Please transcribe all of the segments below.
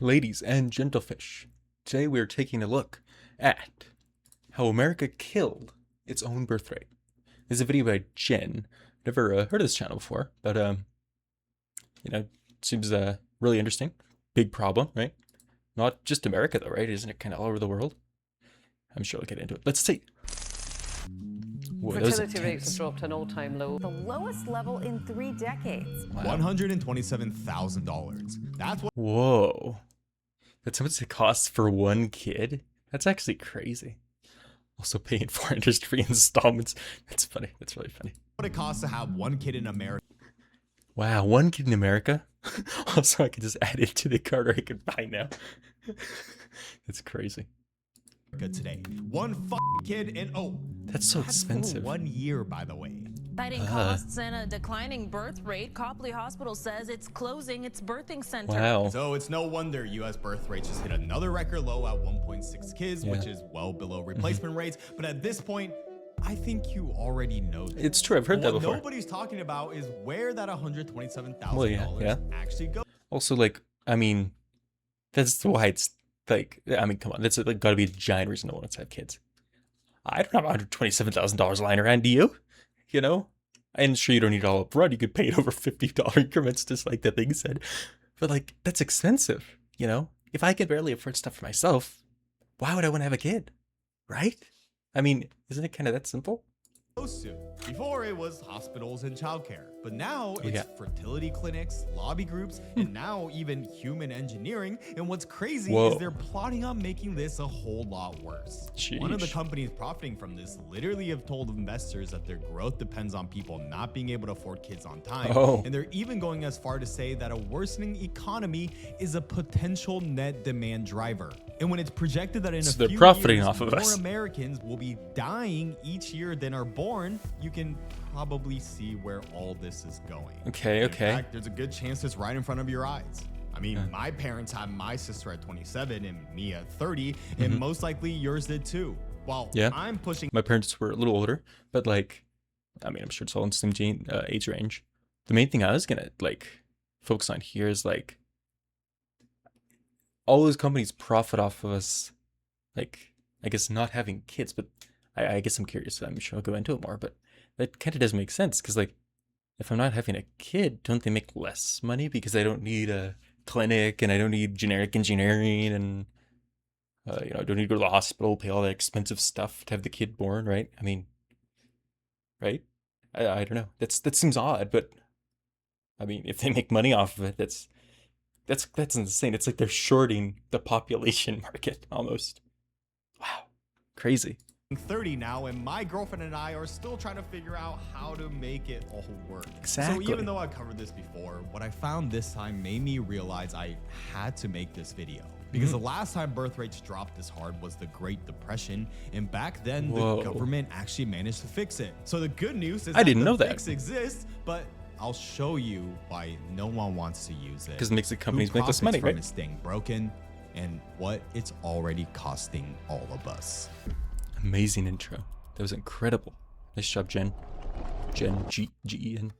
Ladies and gentlefish, today we are taking a look at how America killed its own birth rate. This is a video by Jen. Never heard of this channel before, but seems really interesting. Big problem, right? Not just America though, right? Isn't it kind of all over the world? I'm sure we'll get into it. Let's see. Whoa, Fertility rates have dropped to an all-time low. The lowest level in 3 decades. Wow. $127,000. That's what. Whoa. That's how much it costs for one kid? That's actually crazy. Also paying for interest-free installments. That's funny. That's really funny. What it costs to have one kid in America. Wow, one kid in America? Also, I can just add it to the card I can buy now. That's crazy. Today, one kid in That's so that's expensive. for 1 year, by the way. Citing costs and a declining birth rate, Copley Hospital says it's closing its birthing center. Wow. So it's no wonder U.S. birth rates just hit another record low at 1.6 kids, which is well below replacement rates. But at this point, I think you already know this. It's true. I've heard that What before. nobody's talking about is where that $127,000 Well, yeah. actually goes. Also, like, I mean, that's why it's like, I mean, come on. That's like got to be a giant reason no one wants to have kids. I don't have $127,000 lying around, do you? You know? And sure, you don't need it all up front. You could pay it over $50 increments, just like the thing said. But like, that's expensive, you know? If I can barely afford stuff for myself, why would I want to have a kid? Right? I mean, isn't it kind of that simple? To. Before it was hospitals and childcare, but now it's Yeah. fertility clinics, lobby groups, and now even human engineering. And what's crazy Whoa. is they're plotting on making this a whole lot worse. One of the Sheesh. companies profiting from this literally have told investors that their growth depends on people not being able to afford kids on time. Oh. And they're even going as far to say that a worsening economy is a potential net demand driver. And when it's projected that in So a they're few profiting years, off of more us. Americans will be dying each year than are born, you can probably see where all this is going. Okay, In okay. fact, there's a good chance it's right in front of your eyes. I mean, my parents had my sister at 27 and me at 30, and most likely yours did too. Well, Yeah. I'm pushing My parents were a little older, but like, I mean, I'm sure it's all in the same age range. The main thing I was gonna like focus on here is like, all those companies profit off of us, like, I guess not having kids, but I guess I'm curious. I'm sure I'll go into it more, but that kind of does make sense because like, if I'm not having a kid, don't they make less money because I don't need a clinic and I don't need generic engineering and I don't need to go to the hospital, pay all that expensive stuff to have the kid born, right? I mean, right? I don't know. That seems odd, but I mean, if they make money off of it, that's insane. It's like they're shorting the population market almost. Wow, crazy. 30 now, and my girlfriend and I are still trying to figure out how to make it all work. Exactly. So even though I covered this before, what I found this time made me realize I had to make this video. Because the last time birth rates dropped this hard was the Great Depression, and back then Whoa. the government actually managed to fix it. So the good news is I didn't the know that. fix exists, but I'll show you why no one wants to use it. Because it makes the companies Who make less profits money, from right? it staying broken, and what it's already costing all of us. Amazing intro. That was incredible. Nice job, Jen. Jen G-E-N.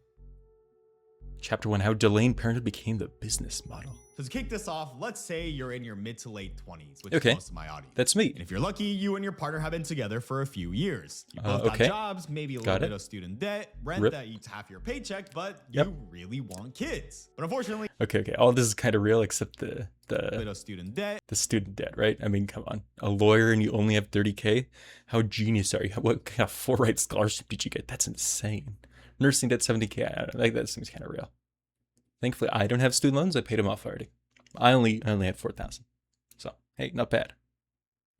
Chapter 1, How Delaying Parenthood Became the Business Model. So to kick this off, let's say you're in your mid to late 20s, which Okay. is most of my audience. That's me. And if you're lucky, you and your partner have been together for a few years. You both got okay. jobs, maybe a Got little it. bit of student debt, rent Rip. that eats half your paycheck, but Yep. you really want kids. But unfortunately, Okay. All this is kind of real except a bit of student debt. the student debt, right? I mean, come on. A lawyer and you only have 30K? How genius are you? What kind of full ride scholarship did you get? That's insane. Nursing debt 70K. I don't know. Like, that seems kind of real. Thankfully, I don't have student loans. I paid them off already. I only had 4,000. So, hey, not bad.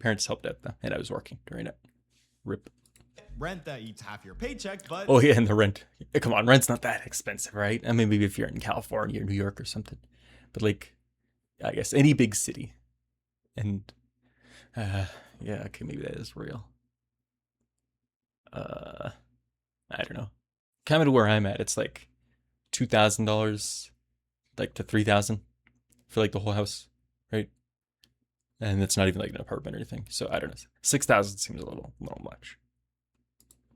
Parents helped out though, and I was working during it. Rip. Rent that eats half your paycheck, but Oh yeah, and the rent. Come on, rent's not that expensive, right? I mean, maybe if you're in California or New York or something, but like, I guess any big city. And yeah, okay, maybe that is real. I don't know. Kind of where I'm at, it's like $2,000, like to $3,000 for like the whole house, right? And it's not even like an apartment or anything. So I don't know. 6,000 seems a little much.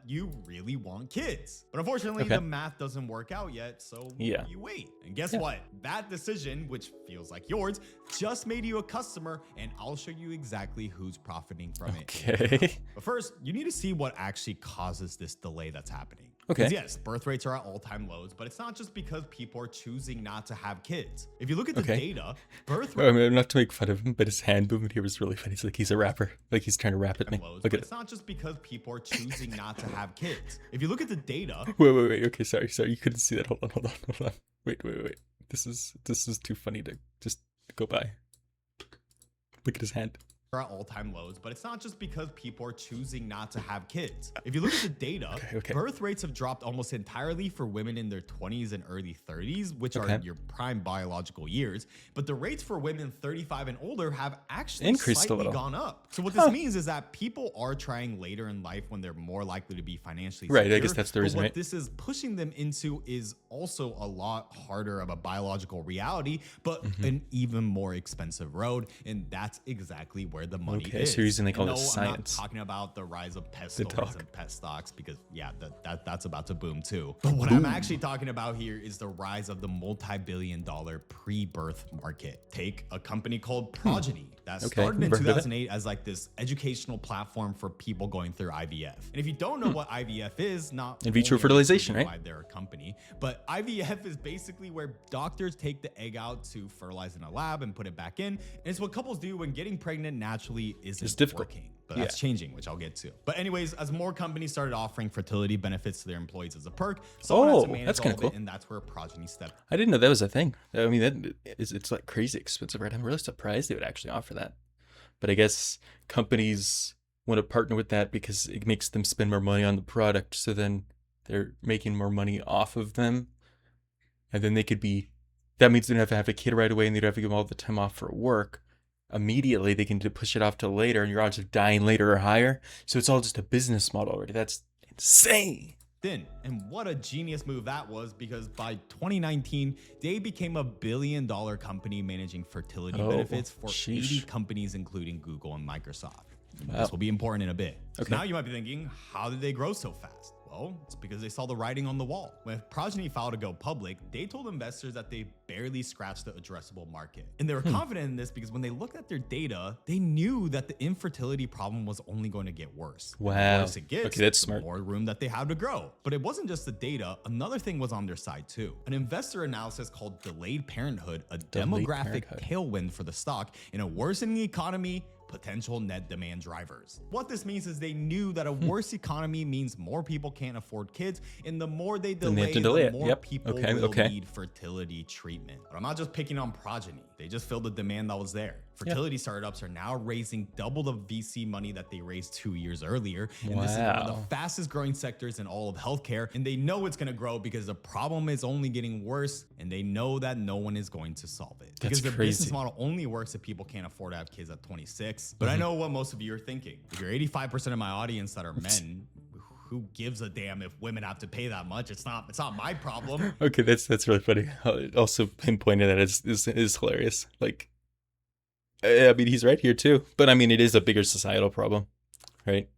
you really want kids. But unfortunately, Okay. the math doesn't work out yet, so Yeah. you wait. And guess what? That decision, which feels like yours, just made you a customer, and I'll show you exactly who's profiting from it. Okay. But first, you need to see what actually causes this delay that's happening. Okay. 'Cause yes, birth rates are at all-time lows, but it's not just because people are choosing not to have kids. If you look at the Okay. data, birth I mean, not to make fun of him, but his hand movement here was really funny. It's like he's a rapper. Like he's trying to rap at me. lows, Look but at it's it. not just because people are choosing not to have kids. If you look at the data, Wait. Okay, sorry. You couldn't see that. Hold on. Wait. This is too funny to just go by. Look at his hand. are at all-time lows, but it's not just because people are choosing not to have kids. If you look at the data, Okay. birth rates have dropped almost entirely for women in their 20s and early 30s, which Okay. are your prime biological years. But the rates for women 35 and older have actually Increased a slightly little. gone up. So what this means is that people are trying later in life when they're more likely to be financially Right, I secure. guess that's the But reason, what right? this is pushing them into is also a lot harder of a biological reality, but Mm-hmm. an even more expensive road. And that's exactly where the money Okay, is. so you're using, they And call it no, science. I'm not talking about the rise of pet The stores dog. and pet stocks because yeah, that's about to boom too. But what I'm actually talking about here is the rise of the multi-billion-dollar pre-birth market. Take a company called Progeny that Okay, started in never heard of it. 2008 as like this educational platform for people going through IVF. And if you don't know what IVF is, not In vitro only are they fertilization, proving right? why they're a company, but IVF is basically where doctors take the egg out to fertilize in a lab and put it back in. And it's what couples do when getting pregnant naturally isn't It's difficult. working. But that's changing, which I'll get to. But anyways, as more companies started offering fertility benefits to their employees as a perk, someone had to manage that's all kinda of it, cool. and that's where Progeny stepped. I didn't know that was a thing. I mean, it's like crazy expensive, right? I'm really surprised they would actually offer that. But I guess companies want to partner with that because it makes them spend more money on the product. So then they're making more money off of them. And then that means they don't have to have a kid right away and they don't have to give them all the time off for work. Immediately, they can push it off to later and your odds of dying later are higher. So it's all just a business model already. That's insane. And what a genius move that was, because by 2019, they became a $1 billion company managing fertility benefits for 80 sheesh. companies, including Google and Microsoft. Wow. This will be important in a bit. So Okay. now you might be thinking, how did they grow so fast? Well, it's because they saw the writing on the wall. When Progeny filed to go public, they told investors that they barely scratched the addressable market. And they were confident in this because when they looked at their data, they knew that the infertility problem was only going to get worse. And the Wow. worse it gets, Okay, that's the smart. more room that they have to grow. But it wasn't just the data. Another thing was on their side too. An investor analysis called Delayed Parenthood, a demographic Parenthood. tailwind for the stock in a worsening economy, potential net demand drivers. What this means is they knew that a worse economy means more people can't afford kids, and the more they Then they delay, have to delay the it. more Yep. people Okay, will okay. need fertility treatment. But I'm not just picking on Progeny. They just filled the demand that was there. Fertility startups are now raising double the VC money that they raised 2 years earlier. And this is one of Wow. the fastest growing sectors in all of healthcare. And they know it's going to grow because the problem is only getting worse. And they know that no one is going to solve it. That's Because the crazy. business model only works if people can't afford to have kids at 26. But Mm-hmm. I know what most of you are thinking. If you're 85% of my audience that are men, who gives a damn if women have to pay that much? It's not my problem. Okay, that's really funny. Also, him pointing at that is hilarious. Like, I mean, he's right here too. But I mean, it is a bigger societal problem, right?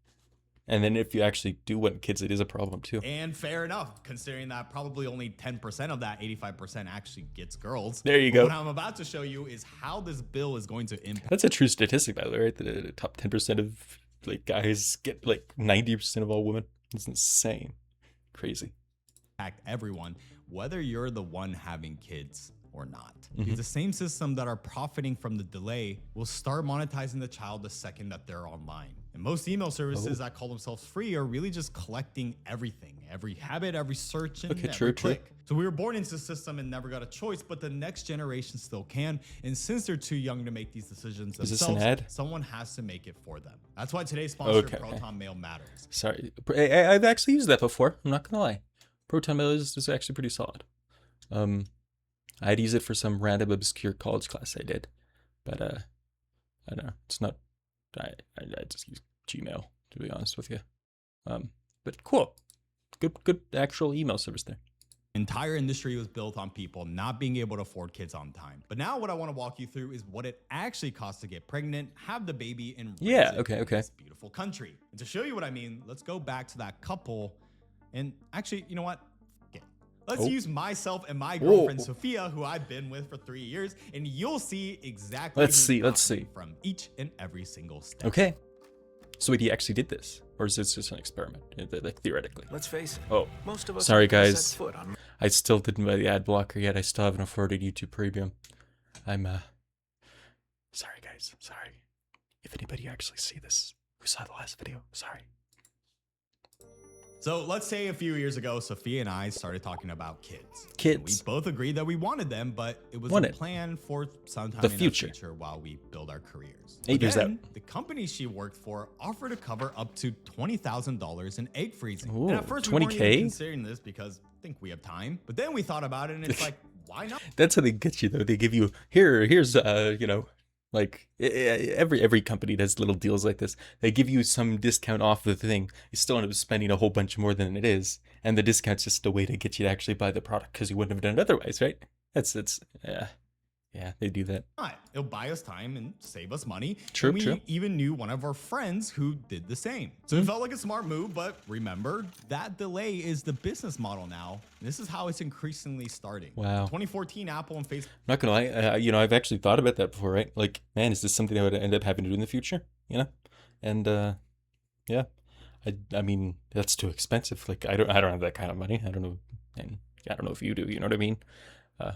And then if you actually do want kids, it is a problem too. And fair enough, considering that probably only 10% of that 85% actually gets girls. There you But go. What I'm about to show you is how this bill is going to impact That's a true statistic, by the way, right? The top 10% of like guys get like 90% of all women. It's insane, crazy. everyone, whether you're the one having kids or not. Because the same system that are profiting from the delay will start monetizing the child the second that they're online. And most email services that call themselves free are really just collecting everything, every habit, every search, and Okay, every true. click. So we were born into the system and never got a choice, but the next generation still can. And since they're too young to make these decisions Is this an themselves, ad? someone has to make it for them. That's why today's sponsor, Okay. Proton Mail, matters. Sorry, I've actually used that before. I'm not gonna lie. Proton Mail is actually pretty solid. I'd use it for some random obscure college class I did, but I don't know. It's not. I just use Gmail, to be honest with you. But cool, good actual email service there. Entire industry was built on people not being able to afford kids on time. But now what I want to walk you through is what it actually costs to get pregnant, have the baby, and raise it in this beautiful country. And to show you what I mean, let's go back to that couple. And actually, you know what? Let's use myself and my girlfriend Sophia, who I've been with for 3 years, and you'll see exactly. Let's see from each and every single step. Okay. So wait, he actually did this, or is this just an experiment? Like theoretically. Let's face it. Oh, most of us sorry have never guys. set foot on- I still didn't buy the ad blocker yet. I still haven't afforded YouTube Premium. I'm sorry guys. Sorry. If anybody actually see this, who saw the last video, sorry. So let's say a few years ago, Sophia and I started talking about kids. Kids. We both agreed that we wanted them, but it was a plan for sometime the in future. the future while we build our careers. 8 years out. The company she worked for offered to cover up to $20,000 in egg freezing. Ooh, and at first, we 20K? weren't even considering this because I think we have time. But then we thought about it, and it's like, why not? That's how they get you, though. They give you here's you know, like every company does little deals like this. They give you some discount off the thing. You still end up spending a whole bunch more than it is, and the discount's just a way to get you to actually buy the product because you wouldn't have done it otherwise, right? That's yeah, they do that. It'll buy us time and save us money. True, and we true. even knew one of our friends who did the same. So it felt like a smart move, but remember, that delay is the business model now. This is how it's increasingly starting. Wow. 2014, Apple and Facebook. I'm not gonna lie, you know, I've actually thought about that before, right? Like, man, is this something I would end up having to do in the future? You know, and yeah, I mean, that's too expensive. Like, I don't have that kind of money. I don't know, and I don't know if you do. You know what I mean?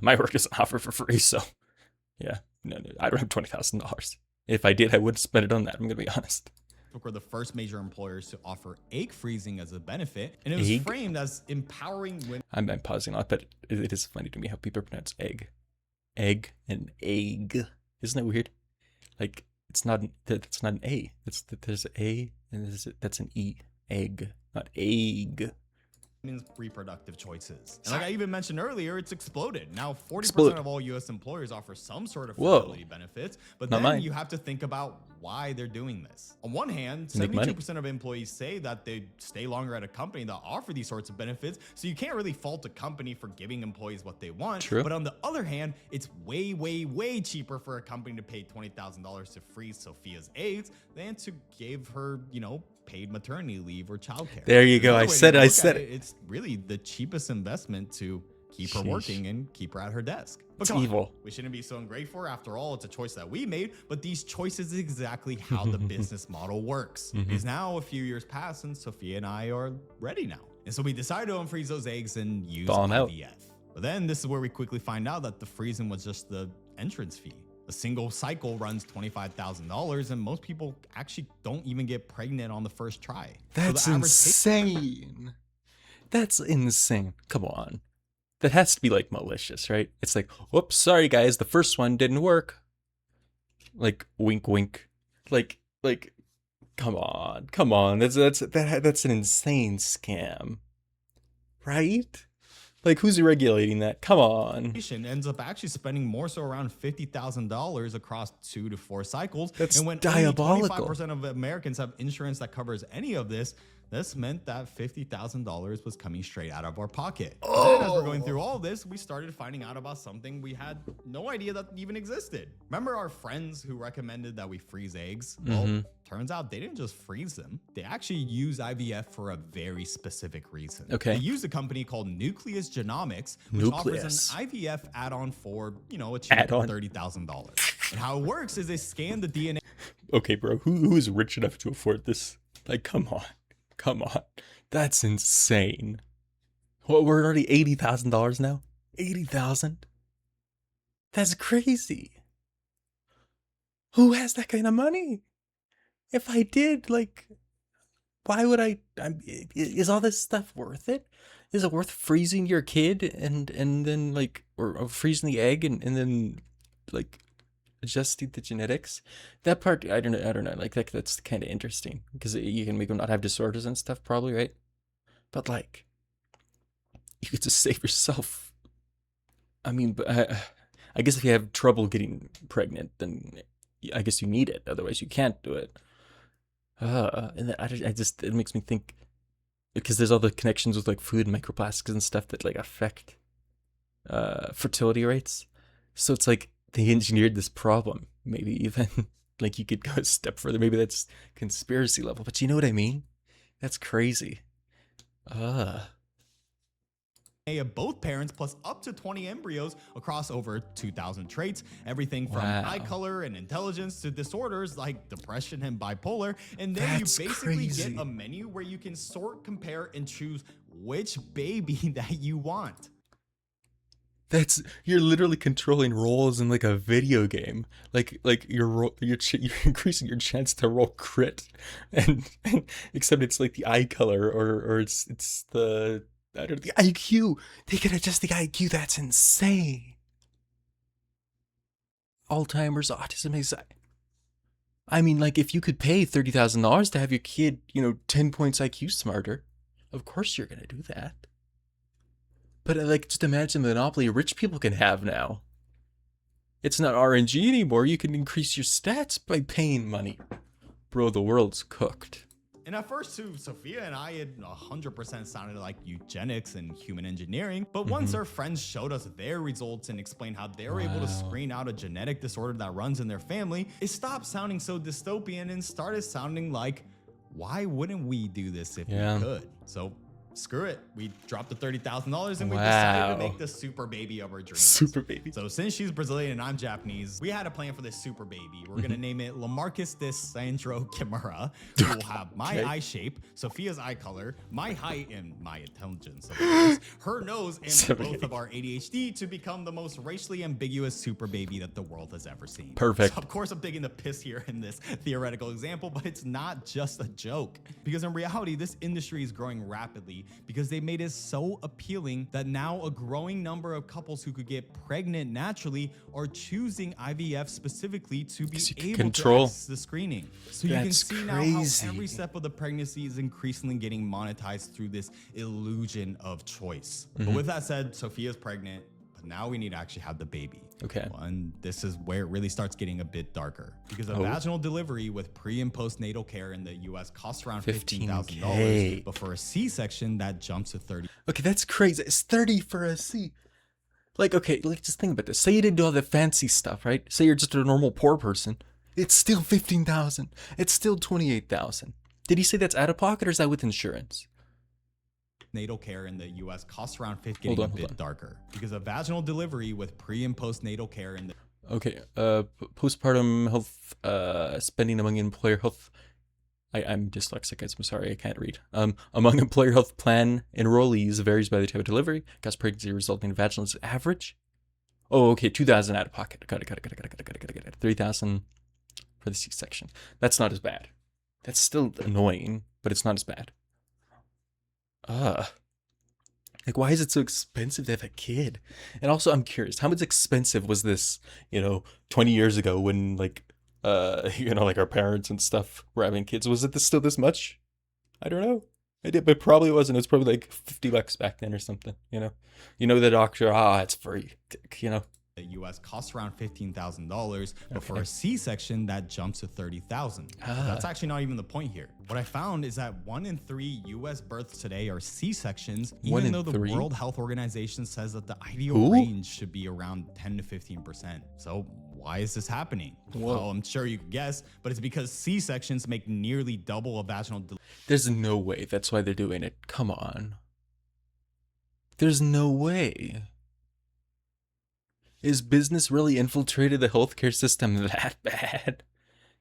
My work isn't offered for free, so yeah, no, I don't have $20,000. If I did, I wouldn't spend it on that. I'm gonna be honest. Were the first major employers to offer egg freezing as a benefit, and it was framed as empowering women. I'm pausing a lot, but it is funny to me how people pronounce egg and egg. Isn't that weird? Like, it's not that's not an A. There's an A and that's an E. Egg, not egg. Women's reproductive choices. And like I even mentioned earlier, it's exploded. Now 40% of all US employers offer some sort of fertility benefits, but then you have to think about why they're doing this. On one hand, 72% of employees say that they stay longer at a company that offer these sorts of benefits, so you can't really fault a company for giving employees what they want. True. But on the other hand, it's way cheaper for a company to pay $20,000 to freeze Sophia's eggs than to give her, you know, paid maternity leave or childcare. There you go. I said it. It's really the cheapest investment to keep her working and keep her at her desk. But it's evil. We shouldn't be so ungrateful. After all, it's a choice that we made, but these choices is exactly how the business model works. Because now a few years pass and Sophia and I are ready now. And so we decided to unfreeze those eggs and use IVF. But then this is where we quickly find out that the freezing was just the entrance fee. A single cycle runs $25,000, and most people actually don't even get pregnant on the first try. That's insane. That's insane. Come on. That has to be like malicious, right? It's like, whoops, sorry guys, the first one didn't work. Like, wink, wink. Like, come on. That's an insane scam, right? Like, who's regulating that? Come on. Ends up actually spending more so around $50,000 across 2 to 4 cycles. That's and when diabolical. 25% of Americans have insurance that covers any of this, this meant that $50,000 was coming straight out of our pocket. Then as we're going through all this, we started finding out about something we had no idea that even existed. Remember our friends who recommended that we freeze eggs? Well, turns out they didn't just freeze them. They actually use IVF for a very specific reason. Okay. They use a company called Nucleus Genomics, which offers an IVF add-on for, you know, a cheap $30,000. And how it works is they scan the DNA. Okay, bro, who is rich enough to afford this? Like, come on. That's insane. Well, we're already $80,000 now. 80,000. That's crazy. Who has that kind of money? If I did, like, why would I is all this stuff worth it? Is it worth freezing your kid and then like or freezing the egg and then like adjusting the genetics? That part I don't know. Like that's kind of interesting because you can make them not have disorders and stuff, probably, right? But like, you could just save yourself. I mean, but I guess if you have trouble getting pregnant, then I guess you need it. Otherwise, you can't do it. And it makes me think: because there's all the connections with like food and microplastics and stuff that like affect fertility rates. So it's like they engineered this problem. Maybe even like you could go a step further. Maybe that's conspiracy level, but you know what I mean? That's crazy. Of both parents plus up to 20 embryos across over 2,000 traits, everything from Wow. eye color and intelligence to disorders like depression and bipolar. And then That's you basically crazy. get a menu where you can sort, compare, and choose which baby that you want. You're literally controlling rolls in like a video game. Like you're increasing your chance to roll crit, and except it's like the eye color or it's the I don't know, the IQ. They can adjust the IQ. That's insane. Alzheimer's, autism, anxiety. I mean, like if you could pay $30,000 to have your kid, 10 points IQ smarter, of course you're gonna do that. But like, just imagine the monopoly rich people can have now. It's not RNG anymore. You can increase your stats by paying money. Bro, the world's cooked. And at first, too, Sophia and I had 100% sounded like eugenics and human engineering. But once our friends showed us their results and explained how they were able to screen out a genetic disorder that runs in their family, it stopped sounding so dystopian and started sounding like, why wouldn't we do this if we could? So screw it. We dropped the $30,000 and we decided to make the super baby of our dreams. Super baby. So since she's Brazilian and I'm Japanese, we had a plan for this super baby. We're going to name it Lamarcus de Sandro Kimura. We'll have my eye shape, Sophia's eye color, my height, and my intelligence, of course, her nose, and both of our ADHD to become the most racially ambiguous super baby that the world has ever seen. Perfect. So of course, I'm taking the piss here in this theoretical example, but it's not just a joke. Because in reality, this industry is growing rapidly because they made it so appealing that now a growing number of couples who could get pregnant naturally are choosing IVF specifically to be able to access the screening. So you can see now how every step of the pregnancy is increasingly getting monetized through this illusion of choice. But with that said, Sophia's pregnant, but now we need to actually have the baby. Okay. And this is where it really starts getting a bit darker because a vaginal delivery with pre and postnatal care in the US costs around $15,000, but for a C-section that jumps to $30,000. Okay, that's crazy. It's 30 for a C. Like, okay, like just think about this. Say you didn't do all the fancy stuff, right? Say you're just a normal poor person. It's still 15,000. It's still 28,000. Did he say that's out of pocket or is that with insurance? Natal care in the US costs around $50,000, getting a bit darker because a vaginal delivery with pre and postnatal care in the postpartum health spending among employer health. I'm dyslexic, guys. I'm sorry, I can't read. Among employer health plan enrollees varies by the type of delivery. Cause pregnancy resulting in vaginal is average. Oh, okay, 2,000 out of pocket. Got it. 3,000 for the C-section. That's not as bad. That's still annoying, but it's not as bad. Like, why is it so expensive to have a kid? And also, I'm curious, how much expensive was this, 20 years ago when, like, like our parents and stuff were having kids? Was it still this much? I don't know. It probably wasn't. It was probably like $50 back then or something, the doctor, it's free, The US costs around $15,000, but for a C-section that jumps to $30,000. That's actually not even the point here. What I found is that 1 in 3 US births today are C-sections, even though the World Health Organization says that the ideal range should be around 10 to 15%. So why is this happening? Well, I'm sure you can guess, but it's because C-sections make nearly double a vaginal delivery. There's no way that's why they're doing it. Come on. There's no way. Is business really infiltrated the healthcare system that bad?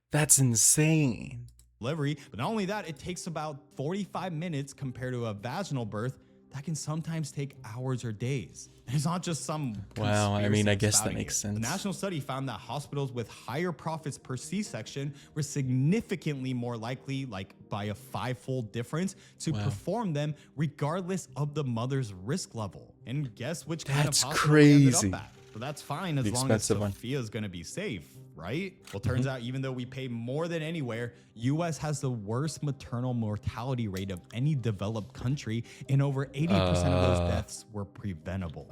That's insane. Delivery, but not only that, it takes about 45 minutes compared to a vaginal birth that can sometimes take hours or days. It's not just some Wow, I mean, I guess that makes sense. A national study found that hospitals with higher profits per C-section were significantly more likely, like by a 5-fold difference, to perform them regardless of the mother's risk level. And guess which kind of hospital we ended up at? So that's fine as long as Sophia's going to be safe, right? Well, turns out even though we pay more than anywhere, US has the worst maternal mortality rate of any developed country, and over 80% of those deaths were preventable.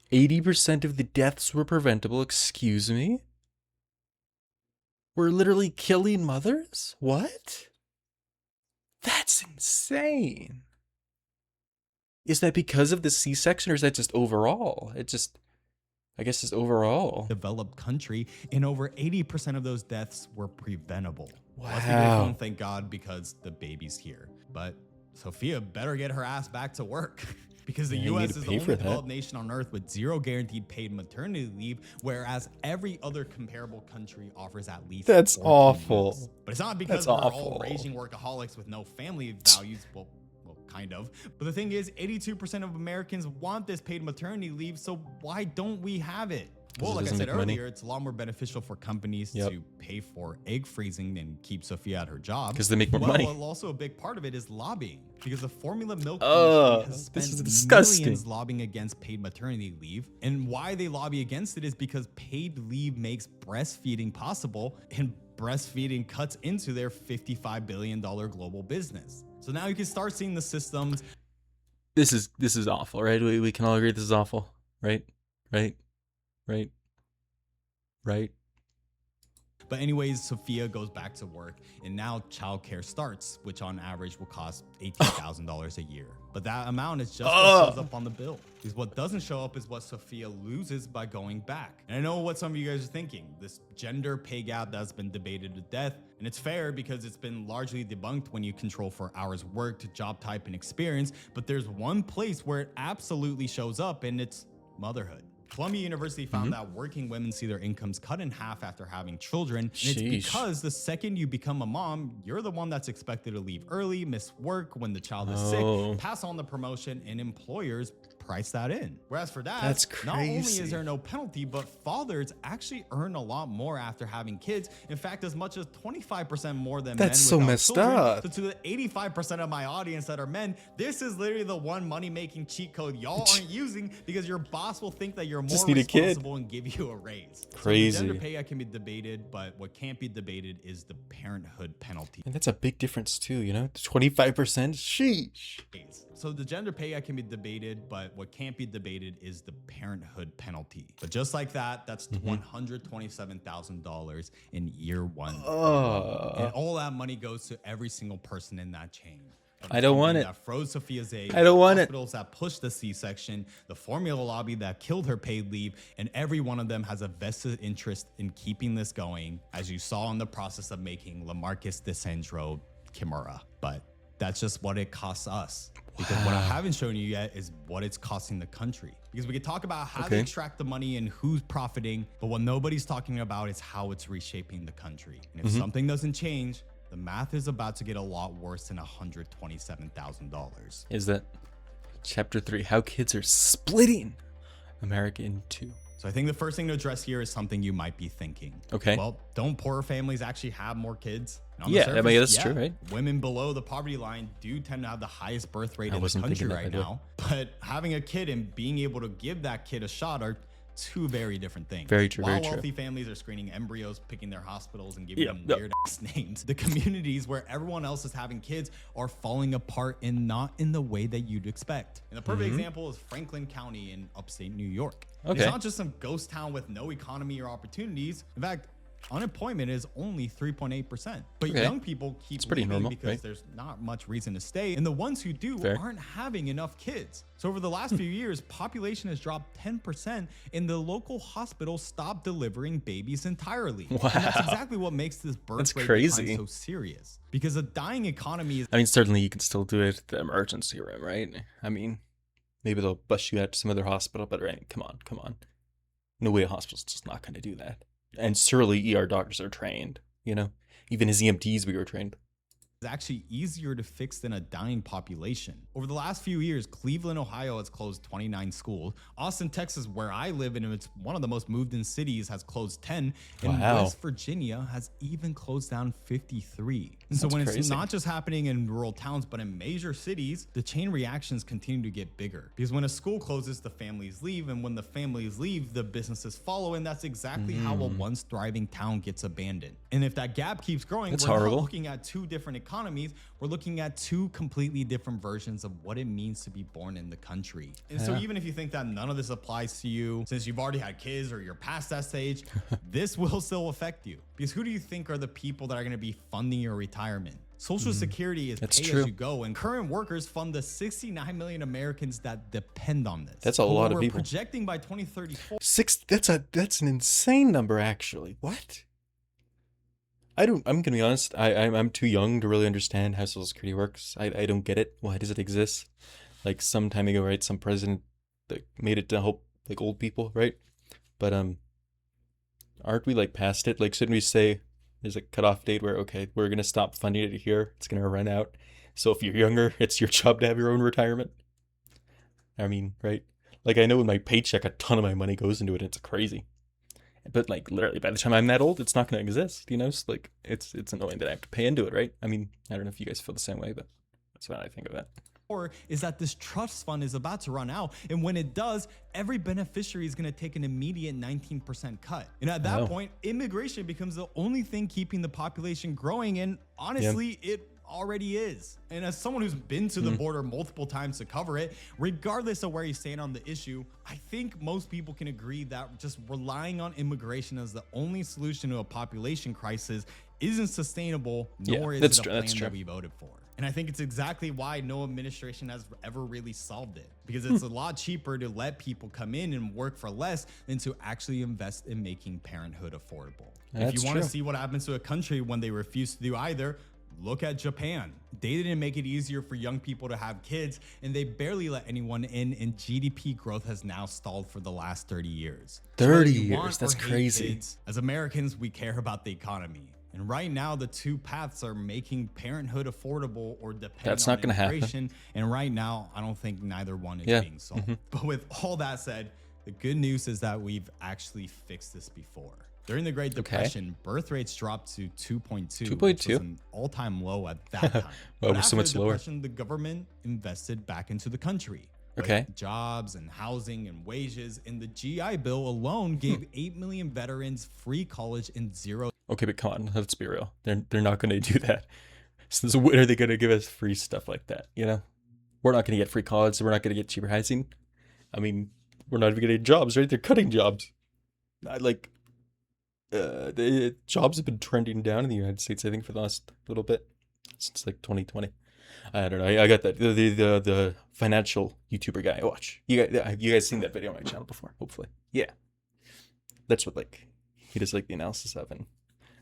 80% of the deaths were preventable, excuse me? We're literally killing mothers? What? That's insane. Is that because of the C-section, or is that just overall? I guess it's overall. Developed country, and over 80% of those deaths were preventable. Let's be Wow. grateful, thank God, because the baby's here. But Sophia better get her ass back to work. Because the Yeah, you need US to is the pay only for that. developed nation on earth with 0 guaranteed paid maternity leave, whereas every other comparable country offers at least That's 14 awful. weeks. But it's not because That's we're awful. all raging workaholics with no family values. Well, kind of. But the thing is, 82% of Americans want this paid maternity leave, so why don't we have it? Well, it like I doesn't said make money. earlier, it's a lot more beneficial for companies Yep. to pay for egg freezing and keep Sophia at her job. 'Cause they make more money. Well, also a big part of it is lobbying, because the formula milk Ugh, industry has this spent is disgusting. millions lobbying against paid maternity leave. And why they lobby against it is because paid leave makes breastfeeding possible, and breastfeeding cuts into their $55 billion global business. So now you can start seeing the systems. This is awful, right? We can all agree this is awful, right? Right? But anyways, Sophia goes back to work, and now childcare starts, which on average will cost $18,000 a year. But that amount is just what shows up on the bill. Because what doesn't show up is what Sophia loses by going back. And I know what some of you guys are thinking, this gender pay gap that's been debated to death. And it's fair because it's been largely debunked when you control for hours worked, job type, and experience. But there's one place where it absolutely shows up, and it's motherhood. Columbia University found that working women see their incomes cut in half after having children. And it's Sheesh. because the second you become a mom, you're the one that's expected to leave early, miss work when the child is Oh. sick, pass on the promotion, and employers price that in. Whereas for dads, That's not only crazy. is there no penalty, but fathers actually earn a lot more after having kids. In fact, as much as 25% more than men That's so without messed children. up. So to the 85% of my audience that are men, this is literally the one money-making cheat code y'all aren't using, because your boss will think that you're more Just need a kid. responsible and give you a raise. Crazy. So the gender pay gap can be debated, but what can't be debated is the parenthood penalty. And that's a big difference too, 25%. Sheesh. So the gender pay gap can be debated, but what can't be debated is the parenthood penalty. But just like that, that's $127,000 in year one. And all that money goes to every single person in that chain. I don't want it. That froze Sophia's egg. I don't want it. Hospitals that pushed the C-section, the formula lobby that killed her paid leave, and every one of them has a vested interest in keeping this going, as you saw in the process of making LaMarcus Descendro Kimura. But that's just what it costs us. Because what I haven't shown you yet is what it's costing the country. Because we could talk about how they extract the money and who's profiting, but what nobody's talking about is how it's reshaping the country. And if something doesn't change, the math is about to get a lot worse than $127,000. Is that chapter 3, how kids are splitting America in two. So I think the first thing to address here is something you might be thinking. Okay. Well, don't poorer families actually have more kids? And on Yeah, the I mean, surface, that's true, right? Women below the poverty line do tend to have the highest birth rate in the wasn't country thinking that, right by the way. now. But having a kid and being able to give that kid a shot are two very different things. Very true, While very true. wealthy families are screening embryos, picking their hospitals, and giving Yep, them yep. weird ass names, the communities where everyone else is having kids are falling apart, and not in the way that you'd expect. And the perfect example is Franklin County in upstate New York. Okay. It's not just some ghost town with no economy or opportunities. In fact, unemployment is only 3.8%. But Okay. young people keep It's pretty leaving normal, because right? there's not much reason to stay. And the ones who do Fair. aren't having enough kids. So over the last few years, population has dropped 10%, and the local hospital stopped delivering babies entirely. Wow. And that's exactly what makes this birth That's rate crazy. decline so serious. Because a dying economy is I mean, certainly you can still do it at the emergency room, right? I mean, maybe they'll bust you out to some other hospital, but right, come on. No way a hospital's just not going to do that. And surely ER doctors are trained, Even as EMTs, we were trained. actually easier to fix than a dying population. Over the last few years, Cleveland, Ohio has closed 29 schools. Austin, Texas, where I live, and it's one of the most moved in cities, has closed 10. And Wow. West Virginia has even closed down 53. And so That's when crazy. it's not just happening in rural towns, but in major cities, the chain reactions continue to get bigger. Because when a school closes, the families leave. And when the families leave, the businesses follow. And that's exactly how a once thriving town gets abandoned. And if that gap keeps growing, That's we're horrible. not looking at two different economies. economies, we're looking at two completely different versions of what it means to be born in the country. And so even if you think that none of this applies to you, since you've already had kids or you're past that stage, this will still affect you. Because who do you think are the people that are going to be funding your retirement? Social Security is pay as you go, and current workers fund the 69 million Americans that depend on this. That's a lot of people. We're projecting by 2034. That's an insane number, actually. What? I'm gonna be honest. I'm too young to really understand how Social Security works. I don't get it. Why does it exist? Like some time ago, right? Some president that made it to help like old people, right? But aren't we like past it? Like, shouldn't we say there's a cutoff date where, okay, we're going to stop funding it here. It's going to run out. So if you're younger, it's your job to have your own retirement. I mean, right? Like, I know in my paycheck, a ton of my money goes into it. And it's crazy. But like, literally, by the time I'm that old, it's not going to exist, you know? So, like, it's annoying that I have to pay into it, right? I mean, I don't know if you guys feel the same way, but that's what I think of that. Is that this trust fund is about to run out, and when it does, every beneficiary is going to take an immediate 19% cut. And at that point, immigration becomes the only thing keeping the population growing, and honestly, it already is. And as someone who's been to the border multiple times to cover it, regardless of where you stand on the issue, I think most people can agree that just relying on immigration as the only solution to a population crisis isn't sustainable, nor is it a plan that we voted for. And I think it's exactly why no administration has ever really solved it, because it's a lot cheaper to let people come in and work for less than to actually invest in making parenthood affordable. If you want to see what happens to a country when they refuse to do either, look at Japan. They didn't make it easier for young people to have kids, and they barely let anyone in, and GDP growth has now stalled for the last 30 years. 30 years, that's crazy. Kids, as Americans, we care about the economy. And right now, the two paths are making parenthood affordable or dependent on immigration. And right now, I don't think neither one is being solved. But with all that said, the good news is that we've actually fixed this before. During the Great Depression, birth rates dropped to 2.2, which was an all-time low at that time. Well, so much lower. The government invested back into the country. Jobs and housing and wages, and the GI Bill alone gave 8 million veterans free college and zero. Okay, but come on, let's be real. They're not going to do that. So when are they going to give us free stuff like that? You know, we're not going to get free college, so we're not going to get cheaper housing. I mean, we're not even going to get jobs, right? They're cutting jobs. The jobs have been trending down in the United States, I think, for the last little bit, since like 2020. I don't know. I got that. The financial YouTuber guy. Watch. You guys seen that video on my channel before? Hopefully. Yeah. That's what like he does like the analysis of, and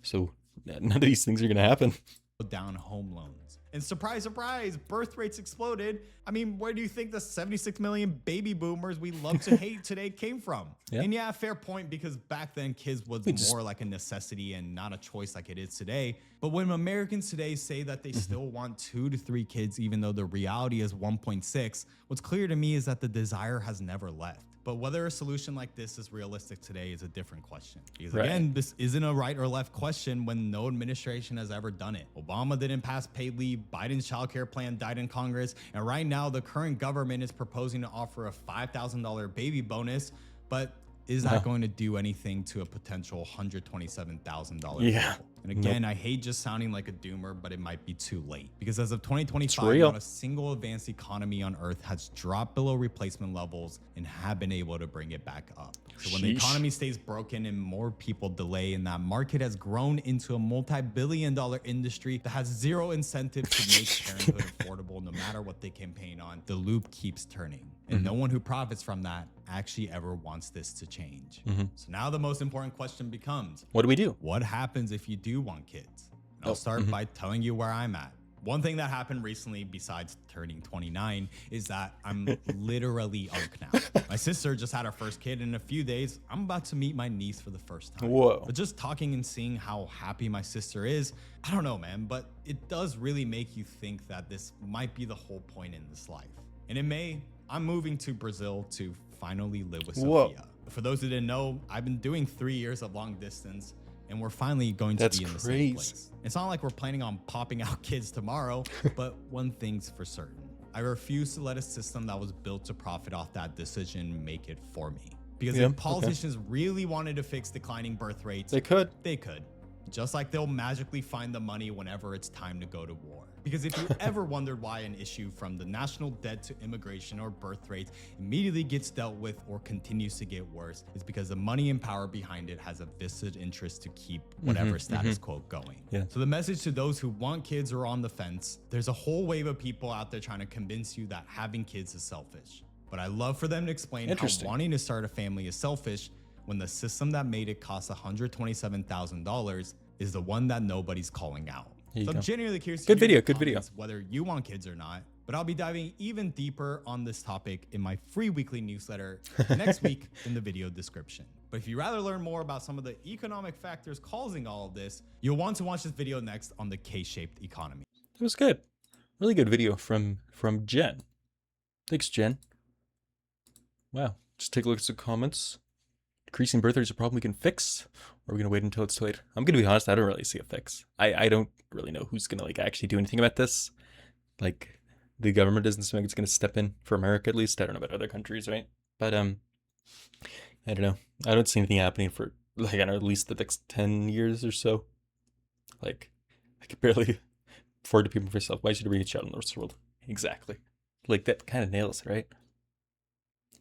so none of these things are gonna happen. Down home loans. And surprise, surprise, birth rates exploded. I mean, where do you think the 76 million baby boomers we love to hate today came from? And yeah, fair point, because back then kids was more like a necessity and not a choice like it is today. But when Americans today say that they still want 2 to 3 kids, even though the reality is 1.6, what's clear to me is that the desire has never left. But whether a solution like this is realistic today is a different question. Because again, this isn't a right or left question when no administration has ever done it. Obama didn't pass paid leave, Biden's childcare plan died in Congress, and right now the current government is proposing to offer a $5,000 baby bonus, but is that going to do anything to a potential $127,000? Yeah. And again, I hate just sounding like a doomer, but it might be too late. Because as of 2025, not a single advanced economy on Earth has dropped below replacement levels and have been able to bring it back up. So when the economy stays broken and more people delay, and that market has grown into a multi-billion-dollar industry that has zero incentive to make parenthood affordable no matter what they campaign on, the loop keeps turning. And no one who profits from that actually ever wants this to change. So now the most important question becomes, what do we do? What happens if you do want kids? And I'll start by telling you where I'm at. One thing that happened recently, besides turning 29, is that I'm literally unk now. My sister just had her first kid. In a few days, I'm about to meet my niece for the first time. Whoa. But just talking and seeing how happy my sister is, I don't know, man, but it does really make you think that this might be the whole point in this life. And in May, I'm moving to Brazil to finally live with Sophia. For those who didn't know, I've been doing 3 years of long distance, and we're finally going to be in the same place. It's not like we're planning on popping out kids tomorrow, but one thing's for certain. I refuse to let a system that was built to profit off that decision make it for me. Because if politicians really wanted to fix declining birth rates, they could. just like they'll magically find the money whenever it's time to go to war. Because if you ever wondered why an issue from the national debt to immigration or birth rates immediately gets dealt with or continues to get worse, it's because the money and power behind it has a vested interest to keep whatever status quo going. Yeah. So the message to those who want kids or on the fence, there's a whole wave of people out there trying to convince you that having kids is selfish. But I love for them to explain how wanting to start a family is selfish when the system that made it cost $127,000 is the one that nobody's calling out. So I'm genuinely curious to hear your comments, whether you want kids or not, but I'll be diving even deeper on this topic in my free weekly newsletter next week in the video description. But if you'd rather learn more about some of the economic factors causing all of this, you'll want to watch this video next on the K-shaped economy. It was good. Really good video from Jen. Thanks, Jen. Wow. Just take a look at some comments. Decreasing birth rate is a problem we can fix, or are we going to wait until it's too late? I'm going to be honest, I don't really see a fix. I don't really know who's going to like actually do anything about this. Like, the government doesn't seem like it's going to step in for America, at least. I don't know about other countries, right? But, I don't know. I don't see anything happening for, like, I don't know, at least the next 10 years or so. Like, I could barely afford to pay for myself. Why should I bring a child in the rest of the world? Exactly. Like, that kind of nails it, right?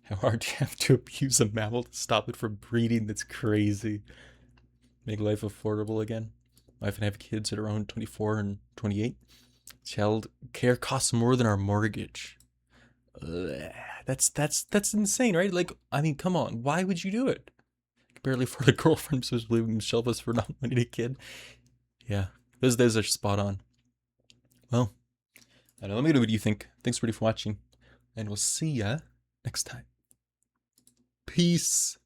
How hard do you have to abuse a mammal to stop it from breeding? That's crazy. Make life affordable again. Wife and I have kids at around 24 and 28. Child care costs more than our mortgage. That's insane, right? Like, I mean, come on. Why would you do it? I can barely afford a girlfriend, so leaving shelf us for not wanting a kid. Yeah, those are spot on. Well, I don't know. Let me know what you think. Thanks everybody for watching, and we'll see ya next time. Peace.